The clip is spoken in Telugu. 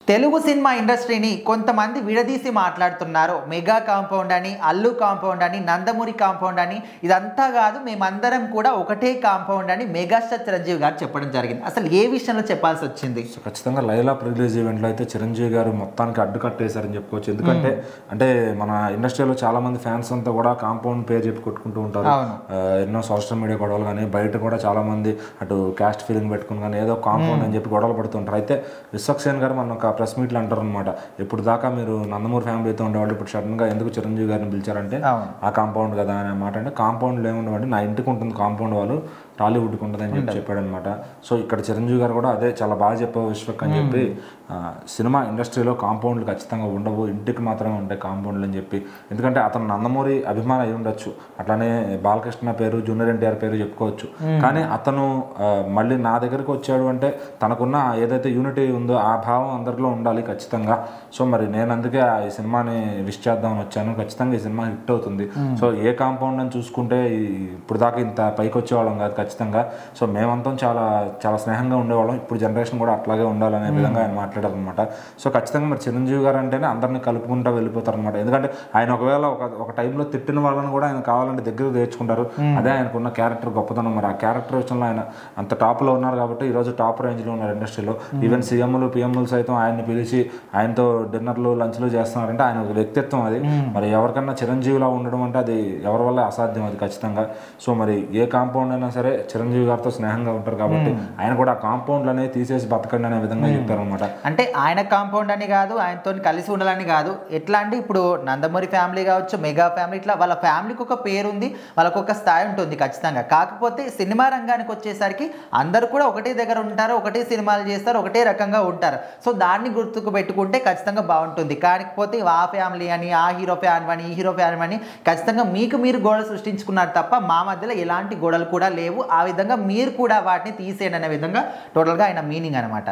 తెలుగు సినిమా ఇండస్ట్రీని కొంతమంది విడదీసి మాట్లాడుతున్నారు. మెగా కాంపౌండ్ అని, అల్లు కాంపౌండ్ అని, నందమూరి కాంపౌండ్ అని. ఇదంతా కాదు, మేమందరం కూడా ఒకటే కాంపౌండ్ అని మెగాస్టార్ చిరంజీవి గారు చెప్పడం జరిగింది. అసలు ఏ విషయంలో చెప్పాల్సి వచ్చింది? ఖచ్చితంగా లైలా రిలీజ్ ఈవెంట్లో అయితే చిరంజీవి గారు మొత్తానికి అడ్డుకట్టేశారని చెప్పుకోవచ్చు. ఎందుకంటే అంటే మన ఇండస్ట్రీలో చాలా మంది ఫ్యాన్స్ అంతా కూడా కాంపౌండ్ పేరు చెప్పి కొట్టుకుంటూ ఉంటారు. ఎన్నో సోషల్ మీడియా గొడవలు కానీ, బయట కూడా చాలా మంది అటు క్యాస్ట్ ఫీలింగ్ పెట్టుకుని కానీ ఏదో కాంపౌండ్ అని చెప్పి గొడవలు పడుతుంటారు. అయితే విశ్వక్సేన్ గారు మన ఒక ప్రెస్ మీట్లు అంటారు అనమాట, ఇప్పుడు దాకా మీరు నందమూరి ఫ్యామిలీతో ఉండేవాళ్ళు, ఇప్పుడు సడన్ గా ఎందుకు చిరంజీవి గారిని పిలిచారంటే ఆ కాంపౌండ్ కదా అనే మాట. అంటే కాంపౌండ్లో ఏముండవండి, నా ఇంటికి ఉంటుంది కాంపౌండ్, వాళ్ళు టాలీవుడ్కి ఉంటుంది అని చెప్పి చెప్పాడు అనమాట. సో ఇక్కడ చిరంజీవి గారు కూడా అదే చాలా బాగా చెప్పావు విశ్వక్ అని చెప్పి, సినిమా ఇండస్ట్రీలో కాంపౌండ్లు ఖచ్చితంగా ఉండవు, ఇంటికి మాత్రమే ఉంటాయి కాంపౌండ్లు అని చెప్పి. ఎందుకంటే అతను నందమూరి అభిమానం అయి ఉండొచ్చు, అట్లానే బాలకృష్ణ పేరు, జూనియర్ ఎన్టీఆర్ పేరు చెప్పుకోవచ్చు, కానీ అతను మళ్ళీ నా దగ్గరికి వచ్చాడు అంటే తనకున్న ఏదైతే యూనిటీ ఉందో ఆ భావం అందరిలో ఉండాలి ఖచ్చితంగా. సో మరి నేను అందుకే ఈ సినిమాని విష్ చేద్దామని వచ్చాను. ఖచ్చితంగా ఈ సినిమా హిట్ అవుతుంది. సో ఏ కాంపౌండ్ అని చూసుకుంటే ఇప్పుడు దాకా ఇంత పైకి వచ్చేవాళ్ళం కాదు ఖచ్చితంగా. సో మేమంతా చాలా చాలా స్నేహంగా ఉండేవాళ్ళం, ఇప్పుడు జనరేషన్ కూడా అట్లాగే ఉండాలనే విధంగా ఆయన మాట్లాడారనమాట. సో ఖచ్చితంగా మరి చిరంజీవి గారు అంటేనే అందరినీ కలుపుకుంటూ వెళ్ళిపోతారు అనమాట. ఎందుకంటే ఆయన ఒకవేళ ఒక టైంలో తిట్టిన వాళ్ళని కూడా ఆయన కావాలంటే దగ్గర తెచ్చుకుంటారు. అదే ఆయనకున్న క్యారెక్టర్ గొప్పతనం. మరి ఆ క్యారెక్టర్ విషయంలో ఆయన అంత టాప్లో ఉన్నారు కాబట్టి ఈరోజు టాప్ రేంజ్లో ఉన్నారు ఇండస్ట్రీలో. ఈవెన్ సీఎంలు పిఎంలు సైతం ఆయన్ని పిలిచి ఆయనతో డిన్నర్లు లంచ్లు చేస్తున్నారంటే ఆయన ఒక వ్యక్తిత్వం అది. మరి ఎవరికన్నా చిరంజీవిలా ఉండడం అంటే అది ఎవరి వల్ల అసాధ్యం అది ఖచ్చితంగా. సో మరి ఏ కాంపౌండ్ అయినా సరే చిరంజీవి గారితో స్నేహంగా ఉంటారు కాబట్టి ఆయన కూడా ఆ కాంపౌండ్లు అనేది తీసేసి బతకండి అనే విధంగా చెప్పారు అనమాట. అంటే ఆయన కాంపౌండ్ అని కాదు, ఆయనతో కలిసి ఉండాలని కాదు. ఎట్లా అంటే ఇప్పుడు నందమూరి ఫ్యామిలీ కావచ్చు, మెగా ఫ్యామిలీ, ఇట్లా వాళ్ళ ఫ్యామిలీకి ఒక పేరు ఉంది, వాళ్ళకు ఒక స్థాయి ఉంటుంది ఖచ్చితంగా. కాకపోతే సినిమా రంగానికి వచ్చేసరికి అందరూ కూడా ఒకటే దగ్గర ఉంటారు, ఒకటే సినిమాలు చేస్తారు, ఒకటే రకంగా ఉంటారు. సో దాన్ని గుర్తుకు పెట్టుకుంటే ఖచ్చితంగా బాగుంటుంది. కాకపోతే ఆ ఫ్యామిలీ అని, ఆ హీరో ఫ్యాన్ అని, ఈ హీరో ఫ్యాన్ అని ఖచ్చితంగా మీకు మీరు గోడలు సృష్టించుకున్నారు తప్ప మా మధ్యలో ఎలాంటి గోడలు కూడా లేవు. ఆ విధంగా మీరు కూడా వాటిని తీసేయండి అనే విధంగా టోటల్గా ఆయన మీనింగ్ అనమాట.